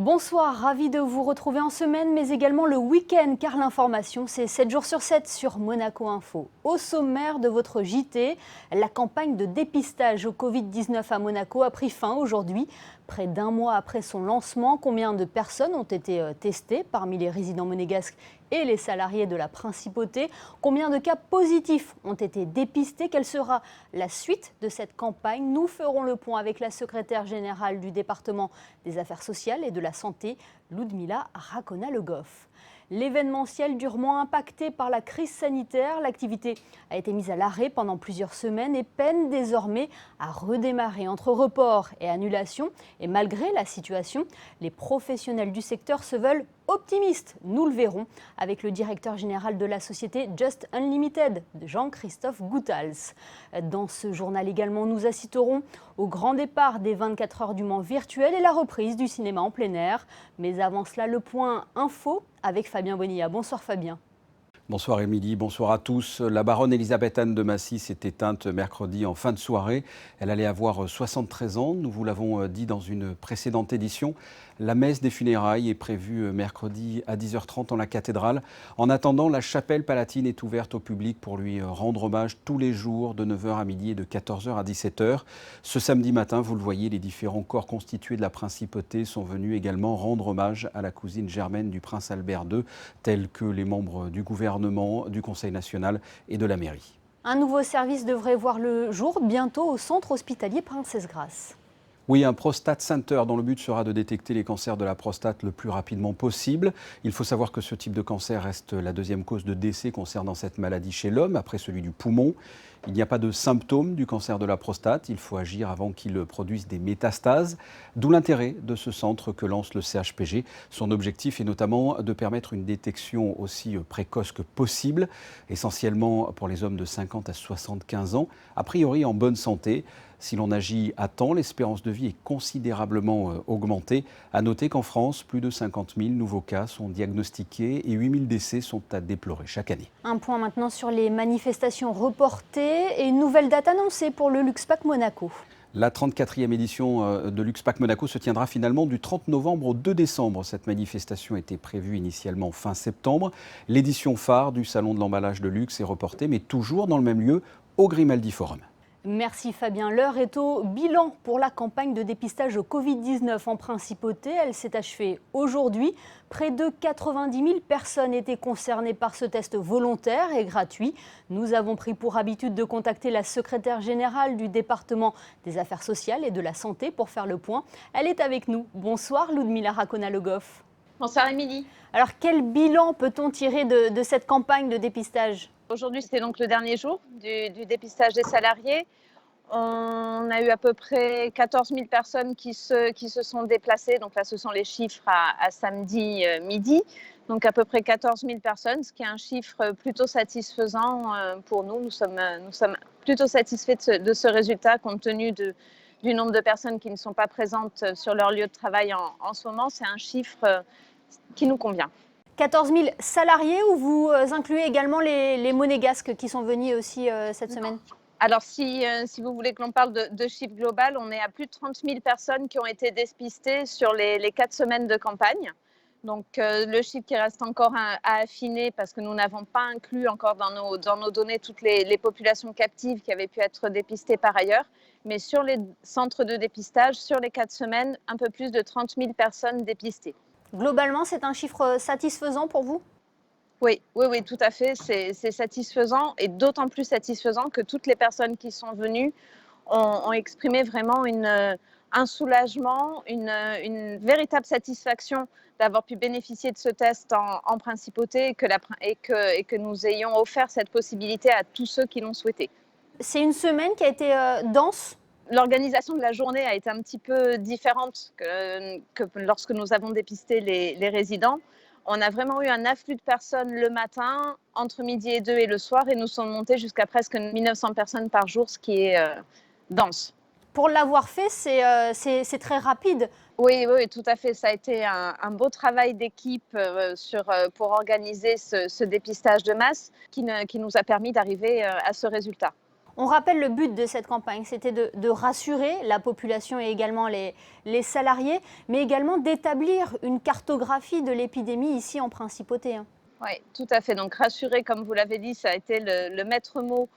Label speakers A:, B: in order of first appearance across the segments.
A: Bonsoir, ravi de vous retrouver en semaine, mais également le week-end, car l'information, c'est 7 jours sur 7 sur Monaco Info. Au sommaire de votre JT, la campagne de dépistage au Covid-19 à Monaco a pris fin aujourd'hui. Près d'un mois après son lancement, combien de personnes ont été testées parmi les résidents monégasques et les salariés de la principauté? Combien de cas positifs ont été dépistés? Quelle sera la suite de cette campagne? Nous ferons le point avec la secrétaire générale du département des Affaires sociales et de la Santé, Ludmila Rakona-Le Goff. L'événementiel durement impacté par la crise sanitaire, l'activité a été mise à l'arrêt pendant plusieurs semaines et peine désormais à redémarrer. Entre reports et annulations, et malgré la situation, les professionnels du secteur se veulent optimistes. Nous le verrons avec le directeur général de la société Just Unlimited, Jean-Christophe Goethals. Dans ce journal également, nous assisterons au grand départ des 24 heures du Mans virtuel et la reprise du cinéma en plein air. Mais avant cela, le point info avec Fabien Bonilla. Bonsoir Fabien.
B: Bonsoir Émilie, bonsoir à tous. La baronne Elisabeth Anne de Massy s'est éteinte mercredi en fin de soirée. Elle allait avoir 73 ans, nous vous l'avons dit dans une précédente édition. La messe des funérailles est prévue mercredi à 10h30 en la cathédrale. En attendant, la chapelle palatine est ouverte au public pour lui rendre hommage tous les jours de 9h à midi et de 14h à 17h. Ce samedi matin, vous le voyez, les différents corps constitués de la principauté sont venus également rendre hommage à la cousine germaine du prince Albert II, tels que les membres du gouvernement, du Conseil national et de la mairie.
A: Un nouveau service devrait voir le jour bientôt au centre hospitalier Princesse Grace.
B: Oui, un prostate center dont le but sera de détecter les cancers de la prostate le plus rapidement possible. Il faut savoir que ce type de cancer reste la deuxième cause de décès concernant cette maladie chez l'homme, après celui du poumon. Il n'y a pas de symptômes du cancer de la prostate. Il faut agir avant qu'il produise des métastases. D'où l'intérêt de ce centre que lance le CHPG. Son objectif est notamment de permettre une détection aussi précoce que possible, essentiellement pour les hommes de 50 à 75 ans, a priori en bonne santé. Si l'on agit à temps, l'espérance de vie est considérablement augmentée. À noter qu'en France, plus de 50 000 nouveaux cas sont diagnostiqués et 8 000 décès sont à déplorer chaque année.
A: Un point maintenant sur les manifestations reportées et une nouvelle date annoncée pour le Luxpack Monaco.
B: La 34e édition de Luxpack Monaco se tiendra finalement du 30 novembre au 2 décembre. Cette manifestation était prévue initialement fin septembre. L'édition phare du Salon de l'emballage de luxe est reportée, mais toujours dans le même lieu, au Grimaldi Forum.
A: Merci Fabien. L'heure est au bilan pour la campagne de dépistage au Covid-19 en principauté. Elle s'est achevée aujourd'hui. Près de 90 000 personnes étaient concernées par ce test volontaire et gratuit. Nous avons pris pour habitude de contacter la secrétaire générale du département des Affaires sociales et de la Santé pour faire le point. Elle est avec nous. Bonsoir Ludmila Rakona-Le Goff.
C: Bonsoir Émilie.
A: Alors quel bilan peut-on tirer de cette campagne de dépistage ?
C: Aujourd'hui, c'était donc le dernier jour du dépistage des salariés. On a eu à peu près 14 000 personnes qui se sont déplacées. Donc là, ce sont les chiffres à samedi midi. Donc à peu près 14 000 personnes, ce qui est un chiffre plutôt satisfaisant pour nous. Nous sommes plutôt satisfaits de ce résultat compte tenu du nombre de personnes qui ne sont pas présentes sur leur lieu de travail en ce moment. C'est un chiffre qui nous convient.
A: 14 000 salariés ou vous incluez également les monégasques qui sont venus aussi cette semaine ?
C: Alors, si vous voulez que l'on parle de chiffre global, on est à plus de 30 000 personnes qui ont été dépistées sur les 4 semaines de campagne. Donc, le chiffre qui reste encore à affiner parce que nous n'avons pas inclus encore dans nos données toutes les populations captives qui avaient pu être dépistées par ailleurs. Mais sur les centres de dépistage, sur les 4 semaines, un peu plus de 30 000 personnes dépistées.
A: Globalement, c'est un chiffre satisfaisant pour vous ?
C: Oui, tout à fait. C'est satisfaisant et d'autant plus satisfaisant que toutes les personnes qui sont venues ont exprimé vraiment un soulagement, une véritable satisfaction d'avoir pu bénéficier de ce test en principauté et que nous ayons offert cette possibilité à tous ceux qui l'ont souhaité.
A: C'est une semaine qui a été dense ?
C: L'organisation de la journée a été un petit peu différente que lorsque nous avons dépisté les résidents. On a vraiment eu un afflux de personnes le matin, entre midi et 2 et le soir, et nous sommes montés jusqu'à presque 1900 personnes par jour, ce qui est dense.
A: Pour l'avoir fait, c'est très rapide.
C: Oui, tout à fait. Ça a été un beau travail d'équipe pour organiser ce dépistage de masse qui nous a permis d'arriver à ce résultat.
A: On rappelle le but de cette campagne, c'était de rassurer la population et également les salariés, mais également d'établir une cartographie de l'épidémie ici en Principauté.
C: Oui, tout à fait. Donc rassurer, comme vous l'avez dit, ça a été le maître mot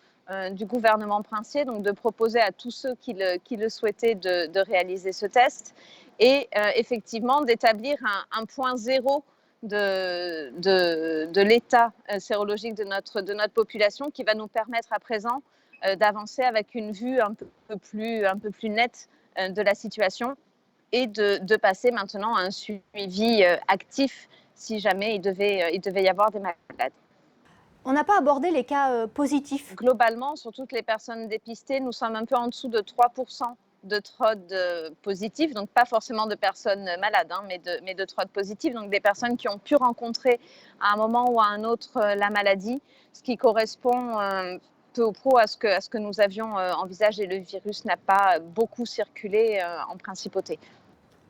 C: du gouvernement princier, donc de proposer à tous ceux qui le souhaitaient de réaliser ce test et effectivement d'établir un point zéro de l'état sérologique de notre population qui va nous permettre à présent d'avancer avec une vue un peu plus nette de la situation et de passer maintenant à un suivi actif si jamais il devait y avoir des malades.
A: On n'a pas abordé les cas positifs.
C: Globalement, sur toutes les personnes dépistées, nous sommes un peu en dessous de 3% de TROD positifs, donc pas forcément de personnes malades, mais de TROD positifs, donc des personnes qui ont pu rencontrer à un moment ou à un autre la maladie, ce qui correspond peu ou prou à ce que nous avions envisagé. Le virus n'a pas beaucoup circulé en Principauté.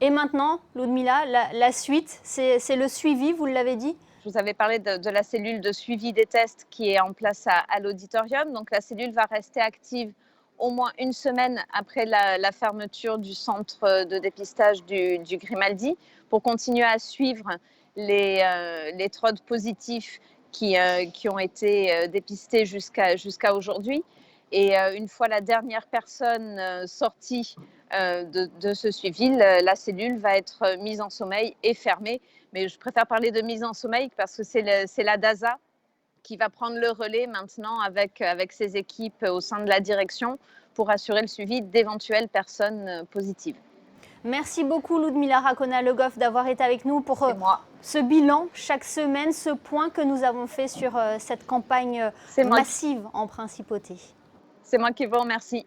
A: Et maintenant, Ludmila, la suite, c'est le suivi, vous l'avez dit?
C: Je vous avais parlé de la cellule de suivi des tests qui est en place à l'auditorium. Donc la cellule va rester active au moins une semaine après la fermeture du centre de dépistage du Grimaldi pour continuer à suivre les TROD positifs qui ont été dépistés jusqu'à aujourd'hui. Et une fois la dernière personne sortie de ce suivi, la cellule va être mise en sommeil et fermée. Mais je préfère parler de mise en sommeil parce que c'est la DASA qui va prendre le relais maintenant avec ses équipes au sein de la direction pour assurer le suivi d'éventuelles personnes positives.
A: Merci beaucoup Ludmila Racona-Le Goff d'avoir été avec nous pour ce bilan chaque semaine, ce point que nous avons fait sur cette campagne massive en Principauté.
C: C'est moi qui vous remercie.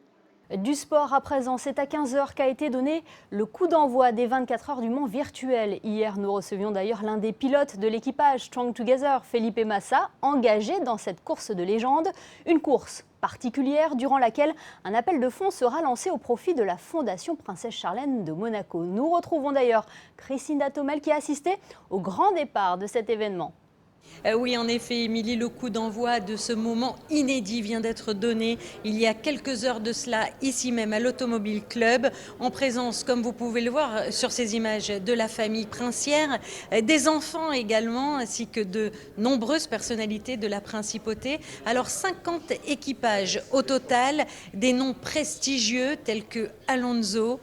A: Du sport à présent, c'est à 15h qu'a été donné le coup d'envoi des 24 heures du Mans virtuel. Hier, nous recevions d'ailleurs l'un des pilotes de l'équipage Strong Together, Felipe Massa, engagé dans cette course de légende. Une course particulière durant laquelle un appel de fonds sera lancé au profit de la Fondation Princesse Charlène de Monaco. Nous retrouvons d'ailleurs Christine Datomel qui a assisté au grand départ de cet événement.
D: Oui, en effet, Émilie, le coup d'envoi de ce moment inédit vient d'être donné il y a quelques heures de cela, ici même à l'Automobile Club, en présence, comme vous pouvez le voir sur ces images, de la famille princière, des enfants également, ainsi que de nombreuses personnalités de la Principauté. Alors, 50 équipages au total, des noms prestigieux tels que Alonso,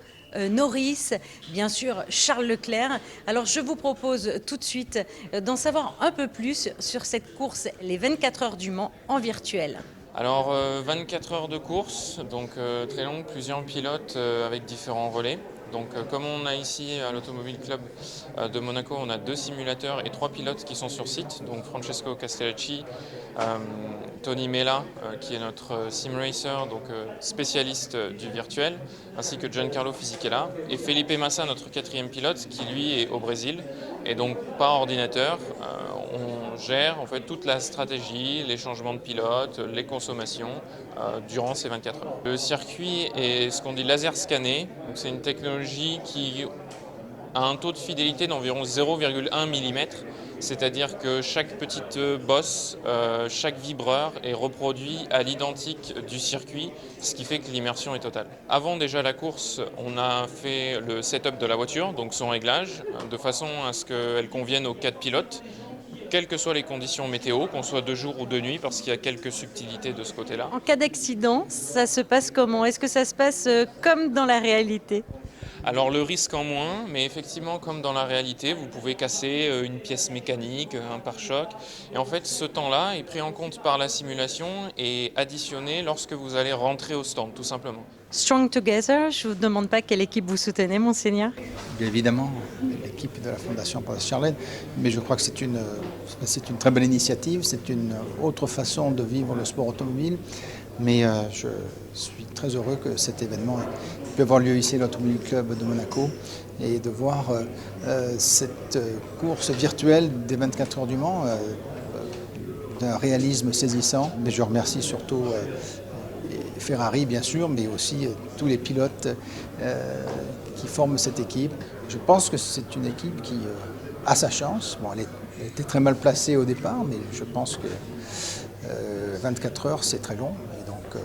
D: Norris, bien sûr Charles Leclerc. Alors je vous propose tout de suite d'en savoir un peu plus sur cette course, les 24 heures du Mans en virtuel.
E: Alors 24 heures de course, donc très longue, plusieurs pilotes avec différents relais. Donc comme on a ici à l'Automobile Club de Monaco, on a 2 simulateurs et 3 pilotes qui sont sur site. Donc Francesco Castellacci, Tony Mella qui est notre sim racer, donc spécialiste du virtuel, ainsi que Giancarlo Fisichella et Felipe Massa, notre 4e pilote, qui lui est au Brésil. Et donc par ordinateur, on gère en fait toute la stratégie, les changements de pilote, les consommations durant ces 24 heures. Le circuit est ce qu'on dit laser scanné, c'est une technologie qui a un taux de fidélité d'environ 0,1 mm, c'est-à-dire que chaque petite bosse, chaque vibreur est reproduit à l'identique du circuit, ce qui fait que l'immersion est totale. Avant déjà la course, on a fait le setup de la voiture, donc son réglage, de façon à ce qu'elle convienne aux 4 pilotes, quelles que soient les conditions météo, qu'on soit de jour ou de nuit, parce qu'il y a quelques subtilités de ce côté-là.
D: En cas d'accident, ça se passe comment? Est-ce que ça se passe comme dans la réalité?
E: Alors le risque en moins, mais effectivement comme dans la réalité, vous pouvez casser une pièce mécanique, un pare-choc. Et en fait ce temps-là est pris en compte par la simulation et additionné lorsque vous allez rentrer au stand, tout simplement.
D: Strong Together, je ne vous demande pas quelle équipe vous soutenez, monseigneur?
F: Bien évidemment, l'équipe de la Fondation Princesse Charlène, mais je crois que c'est une très belle initiative, c'est une autre façon de vivre le sport automobile. Mais je suis très heureux que cet événement puisse avoir lieu ici à l'Automobile Club de Monaco et de voir cette course virtuelle des 24 heures du Mans d'un réalisme saisissant. Mais je remercie surtout Ferrari bien sûr, mais aussi tous les pilotes qui forment cette équipe. Je pense que c'est une équipe qui a sa chance. Bon, elle était très mal placée au départ, mais je pense que 24 heures c'est très long. Et donc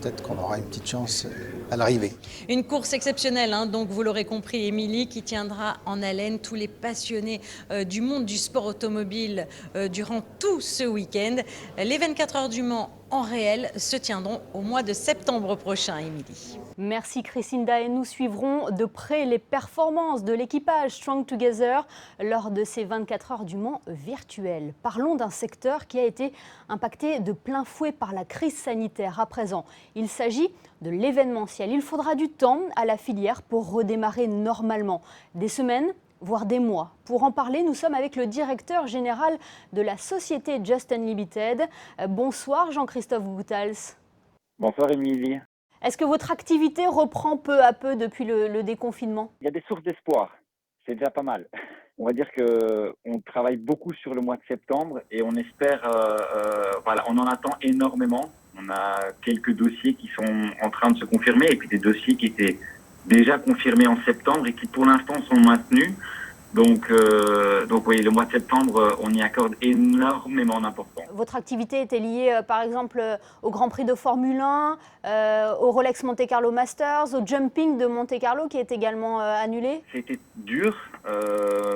F: peut-être qu'on aura une petite chance à l'arrivée.
D: Une course exceptionnelle, hein, donc vous l'aurez compris, Émilie, qui tiendra en haleine tous les passionnés du monde du sport automobile durant tout ce week-end. Les 24 heures du Mans en réel se tiendront au mois de septembre prochain, Émilie.
A: Merci Crisinda, et nous suivrons de près les performances de l'équipage Strong Together lors de ces 24 heures du Mans virtuelles. Parlons d'un secteur qui a été impacté de plein fouet par la crise sanitaire à présent. Il s'agit de l'événementiel. Il faudra du temps à la filière pour redémarrer normalement. Des semaines, voire des mois. Pour en parler, nous sommes avec le directeur général de la société Just Unlimited. Bonsoir Jean-Christophe Goutals.
G: Bonsoir Émilie.
A: Est-ce que votre activité reprend peu à peu depuis le déconfinement?
G: Il y a des sources d'espoir, c'est déjà pas mal. On va dire qu'on travaille beaucoup sur le mois de septembre et on espère, voilà, on en attend énormément. On a quelques dossiers qui sont en train de se confirmer et puis des dossiers qui étaient déjà confirmés en septembre et qui pour l'instant sont maintenus. Donc oui, le mois de septembre, on y accorde énormément d'importance.
A: Votre activité était liée, par exemple, au Grand Prix de Formule 1, au Rolex Monte Carlo Masters, au Jumping de Monte Carlo qui est également annulé.
G: C'était dur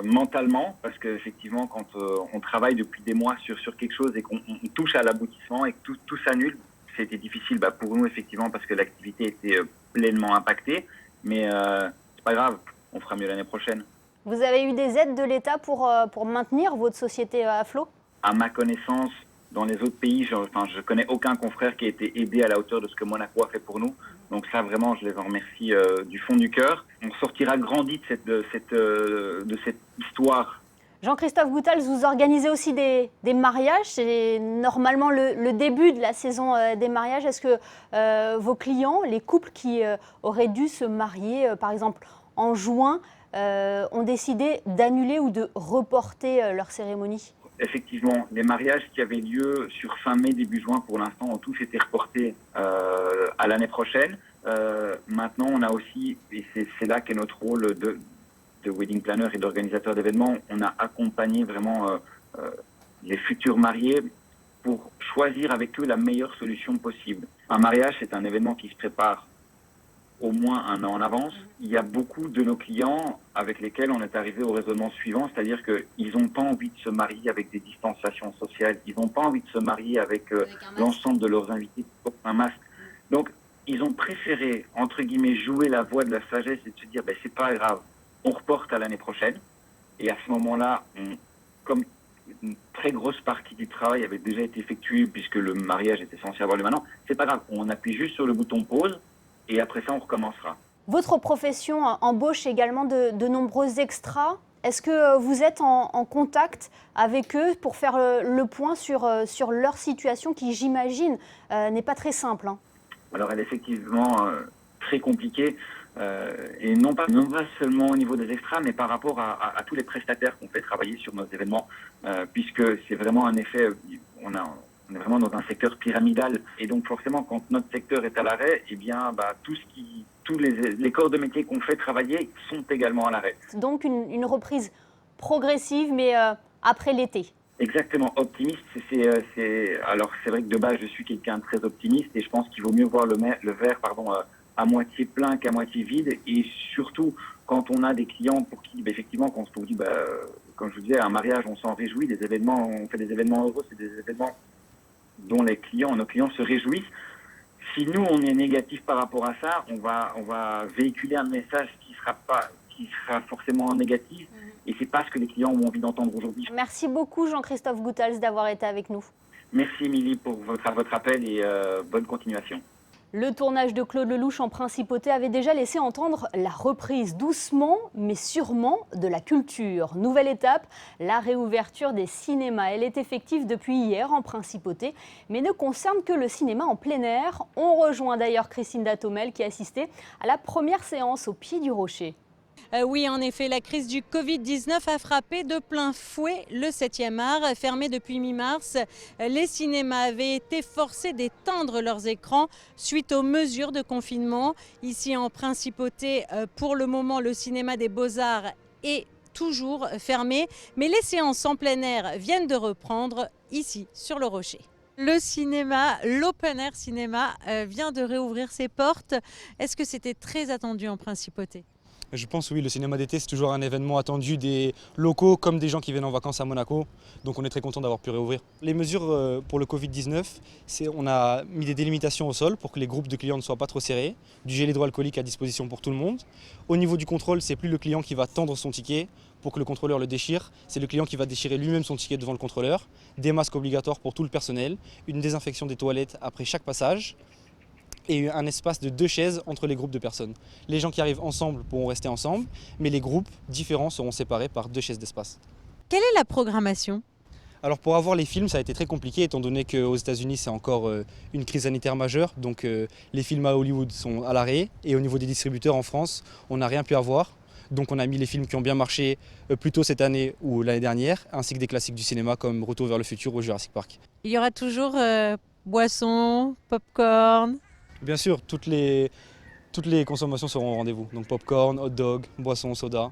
G: mentalement parce qu'effectivement, quand on travaille depuis des mois sur quelque chose et qu'on touche à l'aboutissement et que tout s'annule, c'était difficile pour nous, effectivement, parce que l'activité était pleinement impactée. Mais c'est pas grave, on fera mieux l'année prochaine.
A: Vous avez eu des aides de l'État pour maintenir votre société à flot?
G: À ma connaissance, dans les autres pays, je connais aucun confrère qui a été aidé à la hauteur de ce que Monaco a fait pour nous. Donc ça, vraiment, je les en remercie du fond du cœur. On sortira grandi de cette histoire.
A: Jean-Christophe Goutals, vous organisez aussi des mariages. C'est normalement le début de la saison des mariages. Est-ce que vos clients, les couples qui auraient dû se marier, par exemple en juin, ont décidé d'annuler ou de reporter leur cérémonie?
G: Effectivement, les mariages qui avaient lieu sur fin mai, début juin, pour l'instant, ont tous été reportés à l'année prochaine. Maintenant, on a aussi, et c'est là qu'est notre rôle de wedding planner et d'organisateur d'événements, on a accompagné vraiment les futurs mariés pour choisir avec eux la meilleure solution possible. Un mariage, c'est un événement qui se prépare au moins un an en avance. Il y a beaucoup de nos clients avec lesquels on est arrivé au raisonnement suivant, c'est-à-dire qu'ils n'ont pas envie de se marier avec des distanciations sociales, ils n'ont pas envie de se marier avec l'ensemble de leurs invités pour un masque. Donc, ils ont préféré, entre guillemets, jouer la voie de la sagesse et de se dire, c'est pas grave, on reporte à l'année prochaine. Et à ce moment-là, comme une très grosse partie du travail avait déjà été effectuée puisque le mariage était censé avoir lieu maintenant, c'est pas grave, on appuie juste sur le bouton pause. Et après ça, on recommencera.
A: Votre profession embauche également de nombreux extras. Est-ce que vous êtes en contact avec eux pour faire le point sur leur situation qui, j'imagine, n'est pas très simple, hein?
G: Alors, elle est effectivement très compliquée. Et non pas seulement au niveau des extras, mais par rapport à tous les prestataires qu'on fait travailler sur nos événements. Puisque c'est vraiment un effet... On est vraiment dans un secteur pyramidal et donc forcément quand notre secteur est à l'arrêt, eh bien tous les corps de métier qu'on fait travailler sont également à l'arrêt.
A: Donc une reprise progressive mais après l'été.
G: Exactement, optimiste. Alors c'est vrai que de base je suis quelqu'un de très optimiste et je pense qu'il vaut mieux voir le verre à moitié plein qu'à moitié vide et surtout quand on a des clients pour qui effectivement quand on se dit comme je vous disais un mariage on s'en réjouit, des événements, on fait des événements heureux, c'est des événements dont nos clients se réjouissent. Si nous, on est négatif par rapport à ça, on va véhiculer un message qui sera forcément négatif. Et c'est pas ce que les clients ont envie d'entendre aujourd'hui.
A: Merci beaucoup Jean-Christophe Goutals d'avoir été avec nous.
G: Merci Émilie pour votre appel et bonne continuation.
A: Le tournage de Claude Lelouch en Principauté avait déjà laissé entendre la reprise doucement mais sûrement de la culture. Nouvelle étape, la réouverture des cinémas. Elle est effective depuis hier en Principauté mais ne concerne que le cinéma en plein air. On rejoint d'ailleurs Crisinda Thomel qui assistait à la première séance au pied du rocher.
D: Oui, en effet, la crise du Covid-19 a frappé de plein fouet le 7e art. Fermé depuis mi-mars, les cinémas avaient été forcés d'éteindre leurs écrans suite aux mesures de confinement. Ici en Principauté, pour le moment, le cinéma des Beaux-Arts est toujours fermé. Mais les séances en plein air viennent de reprendre ici sur le Rocher. Le cinéma, l'open air cinéma vient de réouvrir ses portes. Est-ce que c'était très attendu en Principauté ?
H: Je pense oui, le cinéma d'été c'est toujours un événement attendu des locaux comme des gens qui viennent en vacances à Monaco. Donc on est très content d'avoir pu réouvrir. Les mesures pour le Covid-19, on a mis des délimitations au sol pour que les groupes de clients ne soient pas trop serrés, du gel hydroalcoolique à disposition pour tout le monde. Au niveau du contrôle, c'est plus le client qui va tendre son ticket pour que le contrôleur le déchire, c'est le client qui va déchirer lui-même son ticket devant le contrôleur, des masques obligatoires pour tout le personnel, une désinfection des toilettes après chaque passage, et un espace de 2 chaises entre les groupes de personnes. Les gens qui arrivent ensemble pourront rester ensemble, mais les groupes différents seront séparés par 2 chaises d'espace.
D: Quelle est la programmation ?
H: Alors pour avoir les films, ça a été très compliqué étant donné qu'aux États-Unis c'est encore une crise sanitaire majeure, donc les films à Hollywood sont à l'arrêt, et au niveau des distributeurs en France, on n'a rien pu avoir. Donc on a mis les films qui ont bien marché plus tôt cette année ou l'année dernière, ainsi que des classiques du cinéma comme Retour vers le futur ou Jurassic Park.
D: Il y aura toujours boissons, pop-corn.
H: Bien sûr, toutes les consommations seront au rendez-vous. Donc popcorn, hot dog, boissons, soda.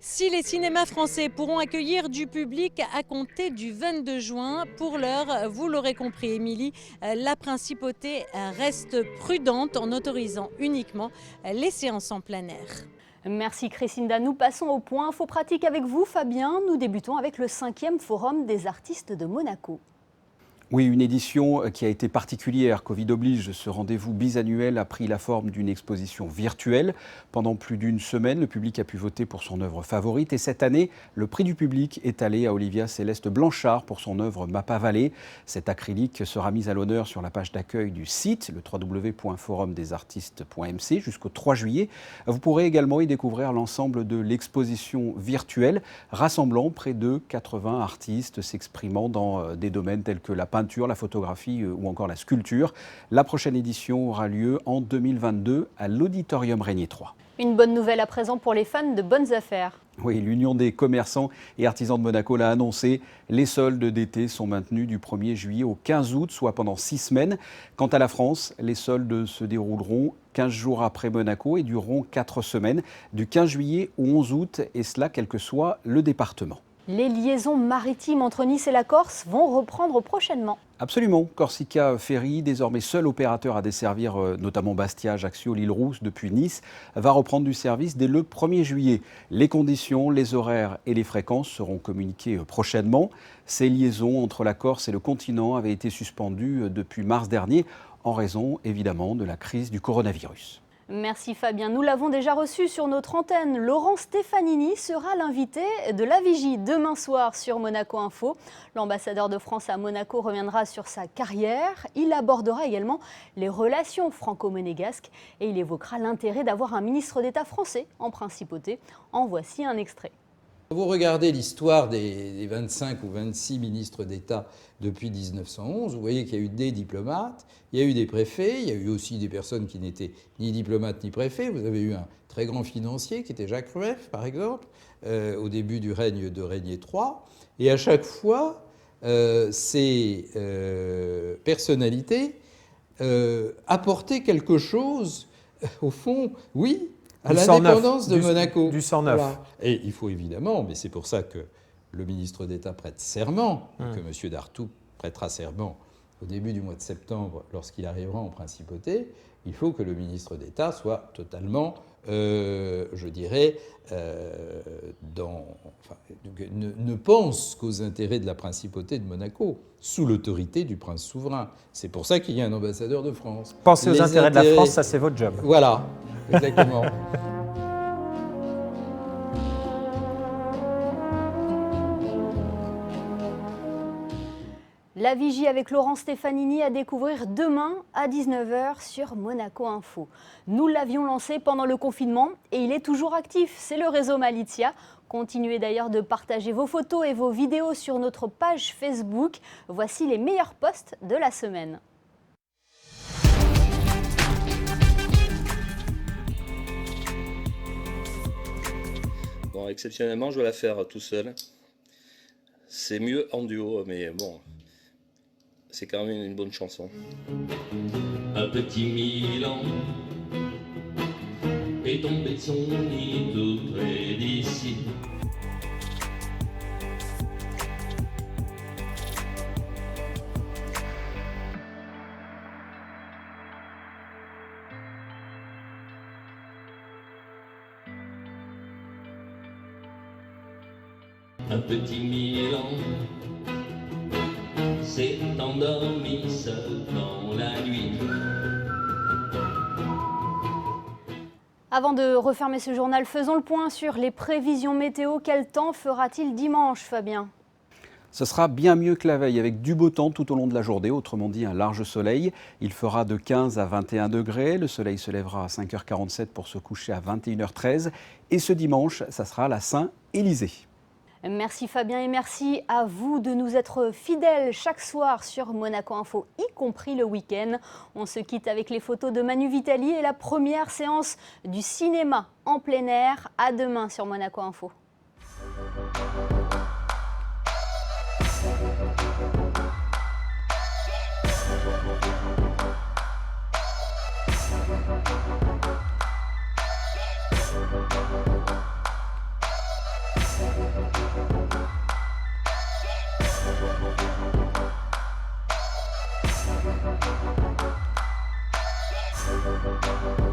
D: Si les cinémas français pourront accueillir du public à compter du 22 juin, pour l'heure, vous l'aurez compris Émilie, la Principauté reste prudente en autorisant uniquement les séances en plein air.
A: Merci Christinda. Nous passons au point info pratique avec vous Fabien. Nous débutons avec le 5e Forum des artistes de Monaco.
B: Oui, une édition qui a été particulière. Covid oblige, ce rendez-vous bisannuel a pris la forme d'une exposition virtuelle. Pendant plus d'une semaine, le public a pu voter pour son œuvre favorite. Et cette année, le prix du public est allé à Olivia Céleste Blanchard pour son œuvre Mappa Valley. Cet acrylique sera mis à l'honneur sur la page d'accueil du site, le www.forumdesartistes.mc, jusqu'au 3 juillet. Vous pourrez également y découvrir l'ensemble de l'exposition virtuelle, rassemblant près de 80 artistes s'exprimant dans des domaines tels que la peinture, la photographie ou encore la sculpture. La prochaine édition aura lieu en 2022 à l'Auditorium Régnier 3.
A: Une bonne nouvelle à présent pour les fans de bonnes affaires.
B: Oui, l'Union des commerçants et artisans de Monaco l'a annoncé. Les soldes d'été sont maintenus du 1er juillet au 15 août, soit pendant 6 semaines. Quant à la France, les soldes se dérouleront 15 jours après Monaco et dureront 4 semaines, du 15 juillet au 11 août, et cela quel que soit le département.
A: Les liaisons maritimes entre Nice et la Corse vont reprendre prochainement.
B: Absolument. Corsica Ferry, désormais seul opérateur à desservir notamment Bastia, Ajaccio, l'Île-Rousse depuis Nice, va reprendre du service dès le 1er juillet. Les conditions, les horaires et les fréquences seront communiquées prochainement. Ces liaisons entre la Corse et le continent avaient été suspendues depuis mars dernier en raison évidemment de la crise du coronavirus.
A: Merci Fabien. Nous l'avons déjà reçu sur notre antenne. Laurent Stefanini sera l'invité de la Vigie demain soir sur Monaco Info. L'ambassadeur de France à Monaco reviendra sur sa carrière. Il abordera également les relations franco-monégasques et il évoquera l'intérêt d'avoir un ministre d'État français en Principauté. En voici un extrait.
I: Vous regardez l'histoire des 25 ou 26 ministres d'État depuis 1911, vous voyez qu'il y a eu des diplomates, il y a eu des préfets, il y a eu aussi des personnes qui n'étaient ni diplomates ni préfets. Vous avez eu un très grand financier qui était Jacques Rueff, par exemple, au début du règne de Régnier III. Et à chaque fois, ces personnalités apportaient quelque chose, au fond, oui, à l'indépendance de Monaco.
J: Du sang neuf.
I: Voilà. Et il faut évidemment, mais c'est pour ça que le ministre d'État prête serment, que M. Dartout prêtera serment au début du mois de septembre lorsqu'il arrivera en Principauté, il faut que le ministre d'État soit totalement, je dirais, ne pense qu'aux intérêts de la Principauté de Monaco, sous l'autorité du prince souverain. C'est pour ça qu'il y a un ambassadeur de France.
J: Penser aux intérêts de la France, ça c'est votre job.
I: Voilà, exactement.
A: La Vigie avec Laurent Stefanini à découvrir demain à 19h sur Monaco Info. Nous l'avions lancé pendant le confinement et il est toujours actif, c'est le réseau Malizia. Continuez d'ailleurs de partager vos photos et vos vidéos sur notre page Facebook. Voici les meilleurs posts de la semaine.
K: Bon, exceptionnellement, je vais la faire tout seul. C'est mieux en duo, mais bon, c'est quand même une bonne chanson.
L: Un petit Milan est tombé de son nid tout près d'ici. un petit Milan s'est endormi seul dans la nuit.
A: Avant de refermer ce journal, faisons le point sur les prévisions météo. Quel temps fera-t-il dimanche, Fabien ?
B: Ce sera bien mieux que la veille, avec du beau temps tout au long de la journée, autrement dit un large soleil. Il fera de 15 à 21 degrés, le soleil se lèvera à 5h47 pour se coucher à 21h13. Et ce dimanche, ça sera la Saint-Élysée.
A: Merci Fabien et merci à vous de nous être fidèles chaque soir sur Monaco Info, y compris le week-end. On se quitte avec les photos de Manu Vitali et la première séance du cinéma en plein air. À demain sur Monaco Info. Thank you.